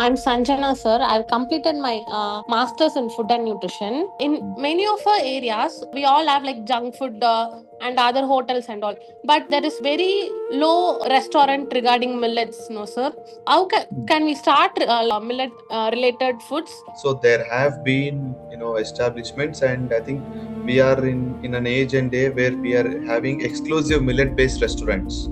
I'm Sanjana, sir. I've completed my master's in food and nutrition. In many of our areas, we all have like junk food and other hotels and all. But there is very low restaurant regarding millets, no, sir. How can we start millet related foods? So there have been, establishments, and I think we are in an age and day where we are having exclusive millet-based restaurants.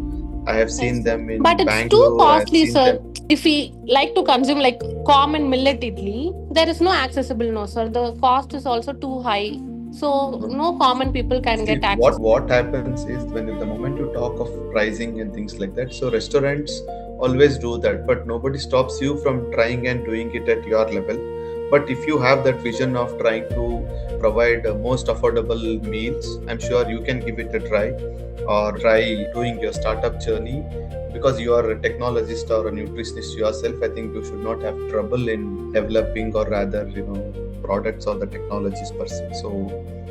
I have seen Yes, sir. them in But it's too Bangalore. I have costly, seen sir. them. If we like to consume like common millet idli, there is no accessible, no, sir. The cost is also too high. So no common people can See, get access. what happens is when the moment you talk of pricing and things like that, so restaurants always do that, but nobody stops you from trying and doing it at your level. But if you have that vision of trying to provide most affordable meals, I'm sure you can give it a try, or try doing your startup journey. Because you are a technologist or a nutritionist yourself, I think you should not have trouble in developing, or rather, products or the technologies per se. So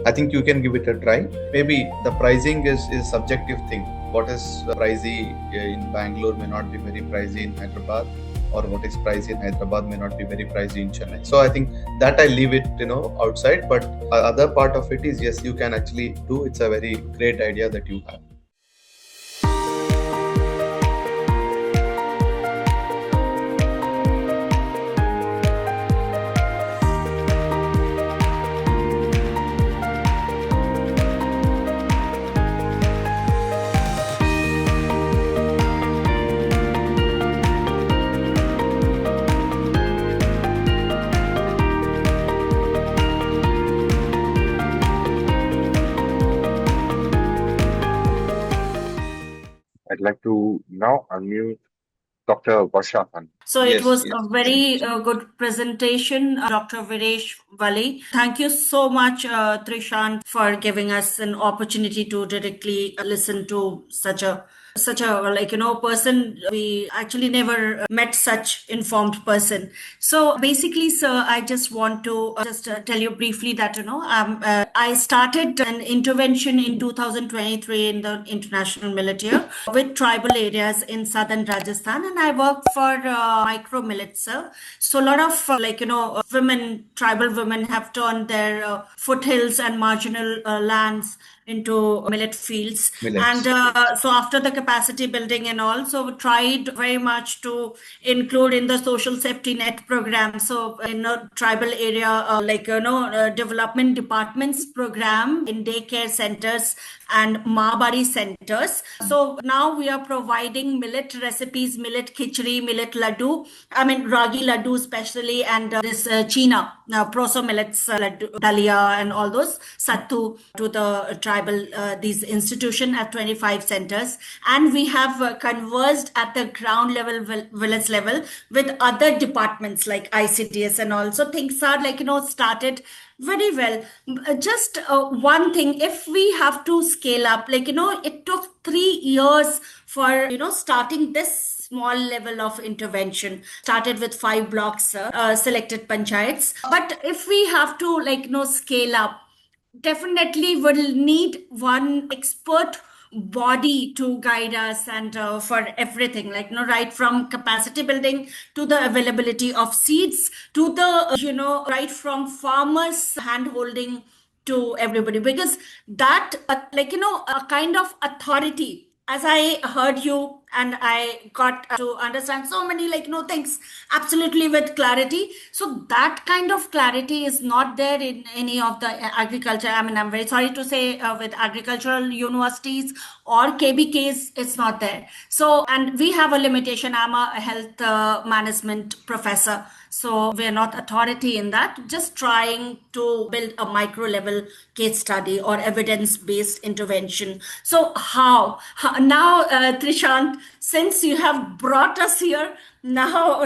I think you can give it a try. Maybe the pricing is subjective thing. What is pricey in Bangalore may not be very pricey in Hyderabad, or what is pricey in Hyderabad may not be very pricey in Chennai. So I think that I leave it, outside. But other part of it is, yes, you can actually do. It's a very great idea that you have. I'd like to now unmute Dr. Varsha Khan. So it Yes, was yes. a very good presentation, Dr. Veeresh Walli. Thank you so much, Trishant, for giving us an opportunity to directly listen to such a person. We actually never met such informed person. So basically, sir, I just want to just tell you briefly that I started an intervention in 2023 in the International Millet Year with tribal areas in southern Rajasthan, and I work for micro millets, sir. So a lot of women, tribal women, have turned their foothills and marginal lands into millet fields. Millets. And so after the capacity building and all, so we tried very much to include in the social safety net program. So in a tribal area, development departments program in daycare centers and Mahabari centers. So now we are providing millet recipes, millet khichdi, millet laddu, ragi laddu especially, and this China, proso millets, laddu, dalia, and all those sattu to the tribal, these institution at 25 centers. And we have conversed at the ground level, village level with other departments like ICDS, and also things are started very well. Just one thing, if we have to scale up, it took 3 years for, starting this small level of intervention. Started with 5 blocks, selected panchayats. But if we have to, scale up, definitely will need one expert body to guide us, and for everything, right from capacity building to the availability of seeds to the right from farmers hand holding to everybody, because that a kind of authority, as I heard you and I got to understand so many things absolutely with clarity. So that kind of clarity is not there in any of the agriculture. I'm very sorry to say, with agricultural universities or KBKs, it's not there. So, and we have a limitation. I'm a health management professor, so we're not authority in that. Just trying to build a micro level case study or evidence based intervention. So how now, Trishant, since you have brought us here now,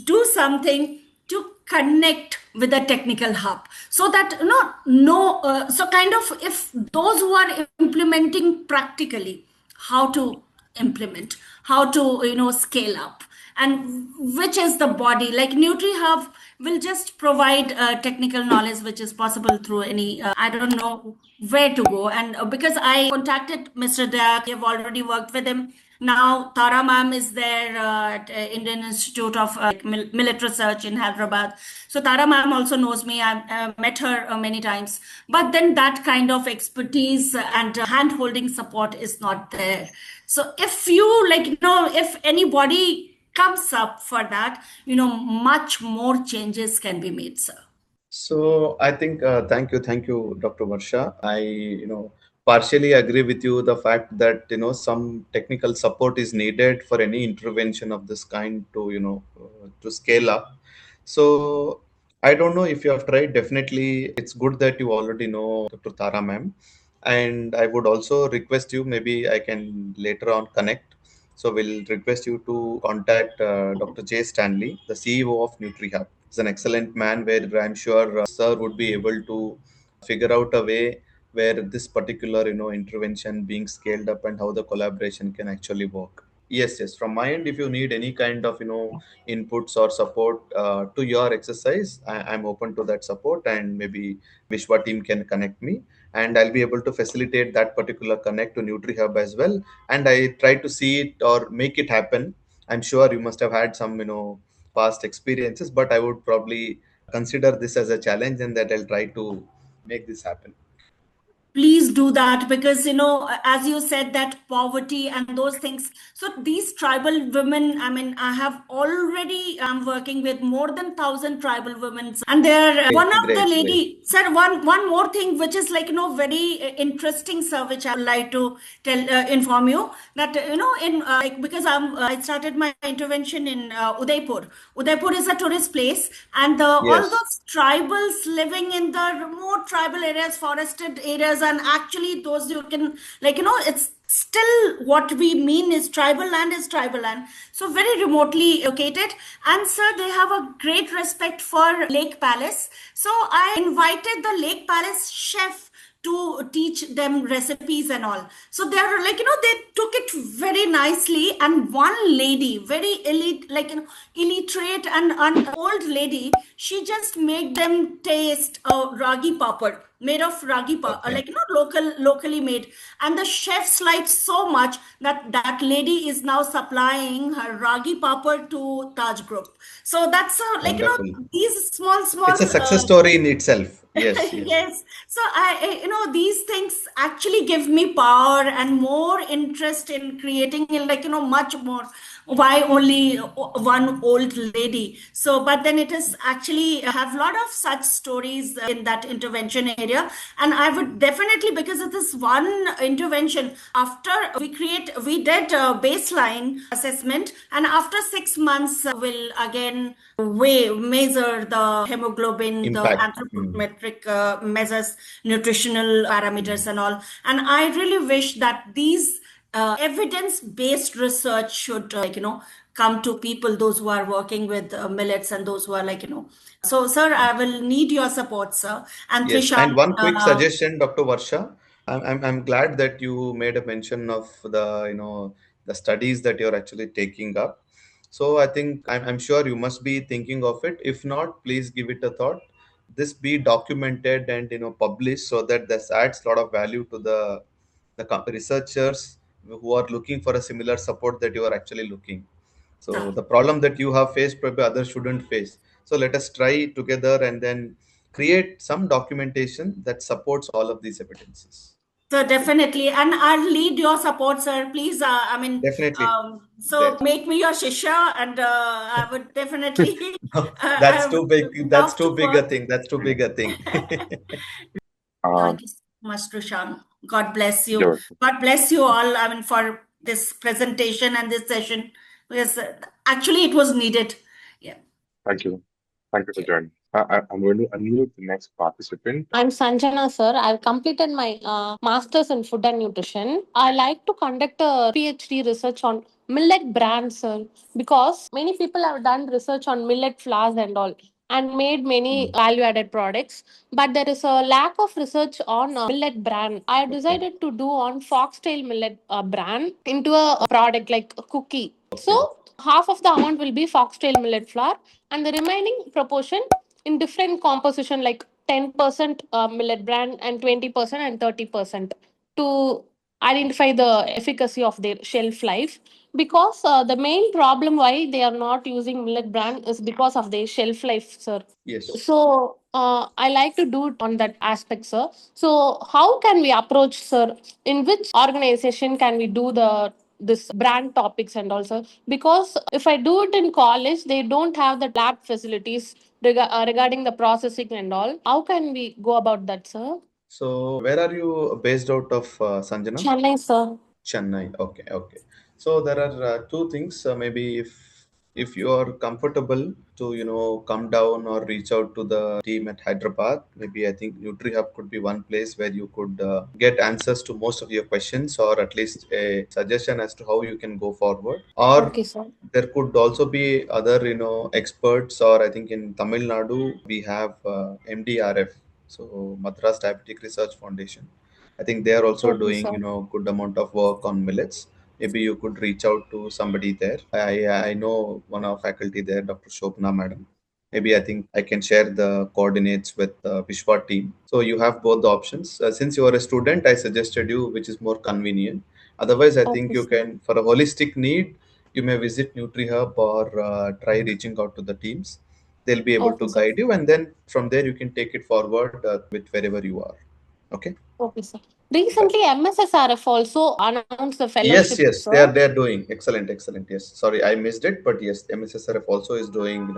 do something to connect with the technical hub, so that so kind of, if those who are implementing practically, how to implement, how to scale up, and which is the body like Nutri Hub will just provide technical knowledge which is possible through any I don't know where to go. And because I contacted Mr. Dayak, I've already worked with him, Now Tara ma'am is there at Indian Institute of Millet Research in Hyderabad. So Tara ma'am also knows me. I've met her many times. But then that kind of expertise and hand-holding support is not there. So if you if anybody comes up for that, much more changes can be made, sir. So I think thank you, Dr. Varsha. I partially agree with you the fact that some technical support is needed for any intervention of this kind to to scale up. So I don't know if you have tried. Definitely, it's good that you already know Dr. Tara ma'am, and I would also request you. Maybe I can later on connect. So we'll request you to contact Dr. J. Stanley, the CEO of Nutri Hub. He's an excellent man where I'm sure sir would be able to figure out a way where this particular intervention being scaled up and how the collaboration can actually work. Yes, from my end, if you need any kind of inputs or support to your exercise, I'm open to that support, and maybe Vishwa team can connect me, and I'll be able to facilitate that particular connect to NutriHub as well. And I try to see it or make it happen. I'm sure you must have had some past experiences, but I would probably consider this as a challenge, and that I'll try to make this happen. Please do that, because as you said, that poverty and those things, so these tribal women, I mean, I'm working with more than 1,000 tribal women, and they're Great, one of the great, great. lady, sir, one more thing which is very interesting, sir, which I would like to inform you, that in because I started my intervention in Udaipur is a tourist place, and all Yes, those tribals living in the remote tribal areas, forested areas, and actually those you can it's still what we mean is tribal land, so very remotely located. And sir, they have a great respect for Lake Palace, so I invited the Lake Palace chef to teach them recipes and all. So they are they took it very nicely. And one lady, very elite, illiterate and an old lady, she just made them taste a ragi papad made of okay, locally made. And the chefs liked so much that that lady is now supplying her ragi papad to Taj Group. So that's wonderful. these small It's a small success story in itself. Yes, yes. yes. So these things actually give me power and more interest in creating, much more. Why only one old lady? So, but then it is actually have a lot of such stories in that intervention area. And I would definitely, because of this one intervention, after we did a baseline assessment, and after 6 months, we'll again measure the hemoglobin, the Impact. Mm. anthropometric measures, nutritional parameters, and all. And I really wish that these evidence-based research should, come to people, those who are working with millets, and those who are So, sir, I will need your support, sir. And Yes, Trisha, and one quick suggestion, Dr. Varsha. I'm glad that you made a mention of the the studies that you're actually taking up. So I think I'm sure you must be thinking of it. If not, please give it a thought. This be documented and published so that this adds a lot of value to the researchers who are looking for a similar support that you are actually looking. So sir. the problem that you have faced, probably others shouldn't face. So let us try together and then create some documentation that supports all of these evidences. So definitely, and I'll need your support, sir. Please, I mean, Definitely. so There. make me your shisha, and I would definitely, That's I too would big. That's love too to big a work. thing. That's too big a thing. Um, Thank you so much, Trushan. God bless you. you're, God bless you all. I mean, for this presentation and this session, because actually it was needed. Yeah. thank you. Thank you for joining. I'm going to unmute the next participant. I'm Sanjana, sir. I've completed my master's in food and nutrition. I like to conduct a PhD research on millet brands, sir, because many people have done research on millet flours and all and made many Mm, value added products, but there is a lack of research on millet brand. I okay. decided to do on foxtail millet brand into a product like a cookie. So Okay. half of the amount will be foxtail millet flour, and the remaining proportion in different composition like 10% millet brand and 20% and 30% to identify the efficacy of their shelf life, because the main problem why they are not using millet brand is because of their shelf life, sir. Yes. So I like to do it on that aspect, sir. So how can we approach, sir? In which organization can we do the this brand topics and also, because if I do it in college, they don't have the lab facilities regarding the processing and all. How can we go about that, sir? So, where are you based out of, Sanjana? Chennai, sir. Chennai. Okay, okay. So there are two things. Maybe if you are comfortable to come down or reach out to the team at Hyderabad, maybe I think Nutri Hub could be one place where you could get answers to most of your questions, or at least a suggestion as to how you can go forward. Or Okay, sir. there could also be other experts, or I think in Tamil Nadu we have MDRF, so Madras Diabetic Research Foundation. I think they are also Okay, doing sir. good amount of work on millets. Maybe you could reach out to somebody there. I know one of faculty there, Dr. Shobna madam. Maybe I think I can share the coordinates with the Vishwa team. So you have both the options. Since you are a student, I suggested you which is more convenient. Otherwise, I think Okay, you sir. can, for a holistic need, you may visit NutriHub or try reaching out to the teams. They'll be able Okay, to sir. guide you, and then from there you can take it forward with wherever you are. Okay. Okay, sir. Recently, MSSRF also announced the Yes, fellowship, yes, sir. they are doing excellent, excellent. Yes, sorry, I missed it, but yes, MSSRF also is doing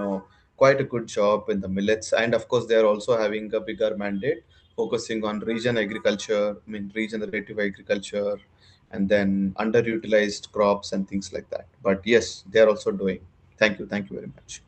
quite a good job in the millets, and of course they are also having a bigger mandate focusing on region agriculture, I mean regenerative agriculture, and then underutilized crops and things like that. But yes, they are also doing. Thank you very much.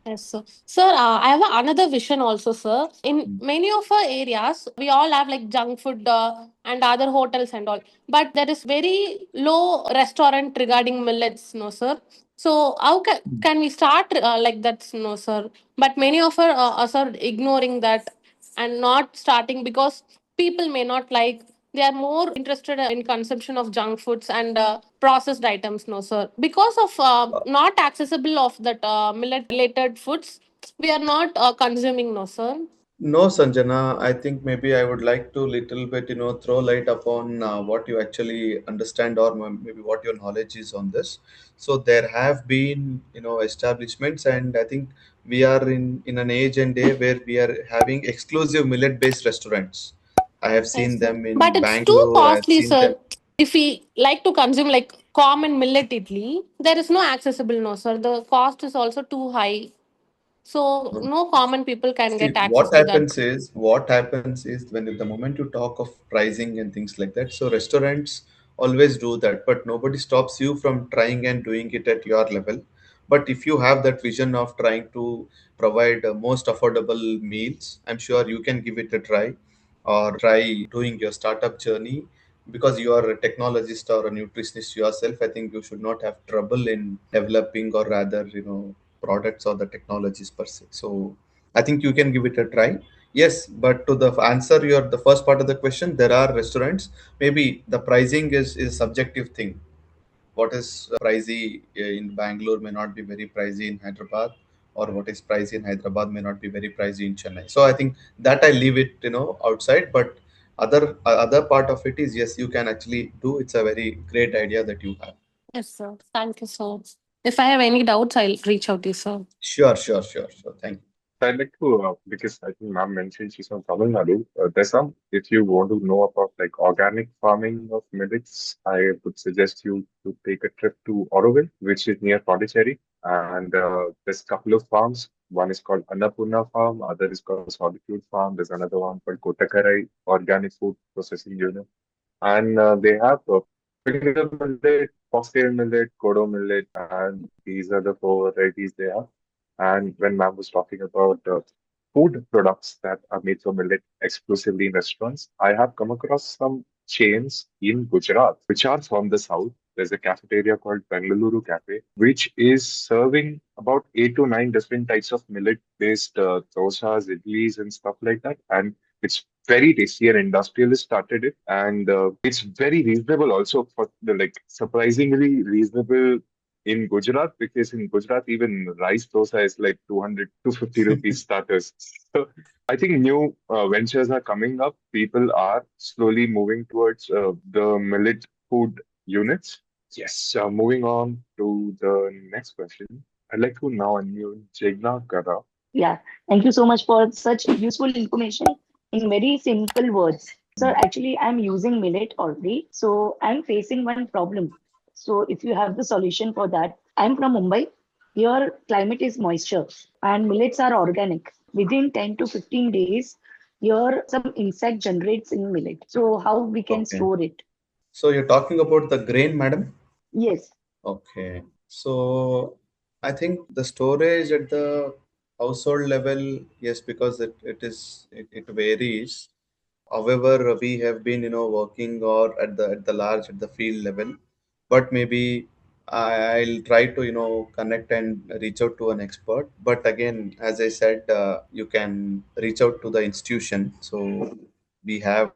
Yes, sir. Sir, I have another vision also, sir. In Mm. many of our areas, we all have like junk food and other hotels and all. But there is very low restaurant regarding millets, no, sir. So how can we start like that, no, sir? But many of us are ignoring that and not starting because people may not like, they are more interested in consumption of junk foods and processed items, no, sir, because of not accessible of that millet related foods, we are not consuming, no, sir. No, Sanjana, I think maybe I would like to little bit, throw light upon what you actually understand, or maybe what your knowledge is on this. So there have been, establishments, and I think we are in an age and day where we are having exclusive millet-based restaurants. I have Yes, seen sir. them in But it's too Bangalore. I have costly, seen them. sir. If we like to consume like common millet idli, there is no accessible, no, sir. The cost is also too high, so no common people can See, get access to that. what happens is when the moment you talk of pricing and things like that, so restaurants always do that, but nobody stops you from trying and doing it at your level. But if you have that vision of trying to provide most affordable meals, I'm sure you can give it a try, or try doing your startup journey. Because you are a technologist or a nutritionist yourself, I think you should not have trouble in developing, or rather, products or the technologies per se. So I think you can give it a try. Yes, but to the answer your the first part of the question, there are restaurants. Maybe the pricing is subjective thing. What is pricey in Bangalore may not be very pricey in Hyderabad, or what is pricey in Hyderabad may not be very pricey in Chennai. So I think that I leave it outside. But other part of it is, yes, you can actually do. It's a very great idea that you have. Yes, sir. Thank you, sir. If I have any doubts, I'll reach out to you, sir. Sure, sure, sure, sure. Thank you. So I'd like to, because I think ma'am mentioned she's from Tamil Nadu. There's some, if you want to know about like organic farming of millets, I would suggest you to take a trip to Oroville, which is near Pondicherry. And there's a couple of farms. One is called Annapurna Farm, other is called Solitude Farm. There's another one called Kotakarai Organic Food Processing Unit. And they have finger millet, foxtail millet, kodo millet, and these are the four varieties they have. And when ma'am was talking about food products that are made from millet exclusively in restaurants, I have come across some chains in Gujarat, which are from the south. There's a cafeteria called Bengaluru Cafe, which is serving about 8 to 9 different types of millet-based dosas, idlis, and stuff like that. And it's very tasty. An industrialist started it, and it's very reasonable also for the like surprisingly reasonable in Gujarat, because in Gujarat even rice dosa is like 200, 250 rupees starters. So I think new ventures are coming up. People are slowly moving towards the millet food units. Yes. Moving on to the next question. I'd like to now unmute Jegna Kara. Yeah, thank you so much for such useful information in very simple words. Sir, actually, I'm using millet already, so I'm facing one problem. So, if you have the solution for that, I'm from Mumbai. Here, climate is moisture, and millets are organic. Within 10 to 15 days, here some insect generates in millet. So, how we can Okay. store it? So you're talking about the grain, madam? Yes, Okay. So I think the storage at the household level, yes, because it varies. However, we have been, working or at the large at the field level, but maybe I'll try to, connect and reach out to an expert. But again, as I said, you can reach out to the institution. So we have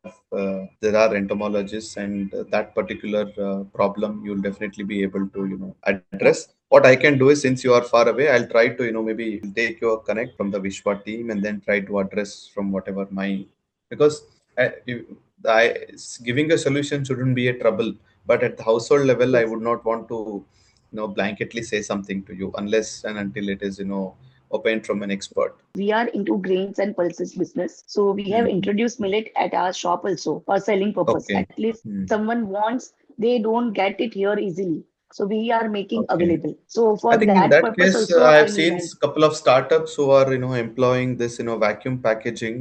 there are entomologists, and that particular problem you'll definitely be able to, address. What I can do is, since you are far away, I'll try to, maybe take your connect from the Vishwa team and then try to address from whatever my, because giving a solution shouldn't be a trouble, but at the household level I yes. would not want to, blanketly say something to you unless and until it is, obtained from an expert. We are into grains and pulses business. So we have Mhm. introduced millet at our shop also for selling purpose. Okay. At least Hmm. someone wants, they don't get it here easily. So we are making Okay. available. So I for think in that that purpose case, also I I have need seen help. a couple of startups who are, employing this, vacuum packaging,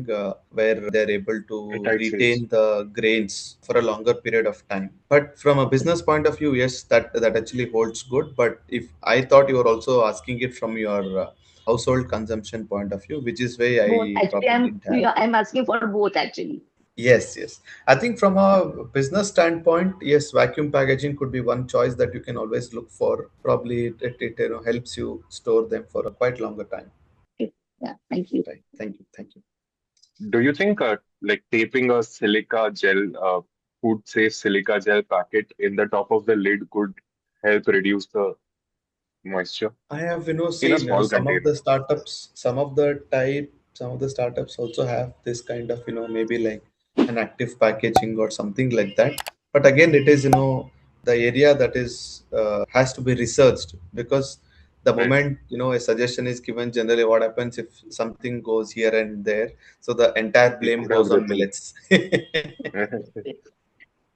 where they're able to Tight sales. retain the grains for a longer period of time. But from a business point of view, yes, that actually holds good. But if I thought you were also asking it from your household consumption point of view, which is why Both I actually probably I'm didn't have. yeah, I'm asking for both actually. Yes, yes. I think from a business standpoint, yes, vacuum packaging could be one choice that you can always look for. Probably it helps you store them for a quite longer time. Okay. Yeah, thank you. Right. Thank you. Thank you. Do you think like taping a silica gel, food safe silica gel packet in the top of the lid could help reduce the moisture I have, in a seen small container? some of the startups also have this kind of, maybe like an active packaging or something like that. But again, it is, the area that is has to be researched, because the Right. moment, a suggestion is given, generally what happens if something goes here and there, so the entire It blame could have goes on written. millets. And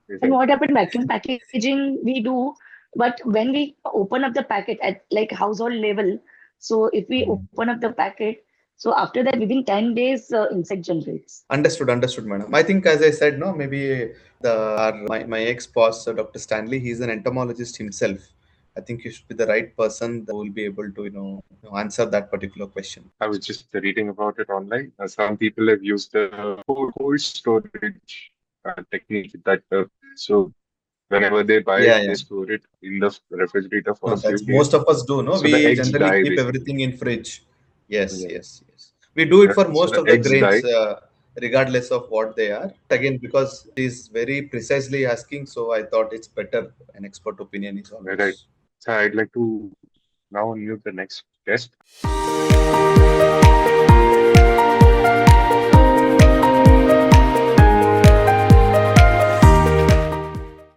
Right. what happened vacuum packaging we do, but when we open up the packet at like household level, so if we open up the packet, so after that within 10 days insect generates. Understood, understood, madam. I think, as I said, no, maybe my ex boss, Dr. Stanley, he's an entomologist himself. I think you should be the right person that will be able to, answer that particular question. I was just reading about it online. Some people have used the cold storage technique that so whenever they buy Yeah, it, yeah. they store it in the refrigerator for No, a few that's most days. of us do. No, So the we eggs generally die keep basically. everything in fridge. Yes, Yeah. yes, yes. We do it for So most the of the eggs grains, die. regardless of what they are. Again, because it is very precisely asking, so I thought it's better. An expert opinion is Right. always. So I'd like to now unmute the next guest.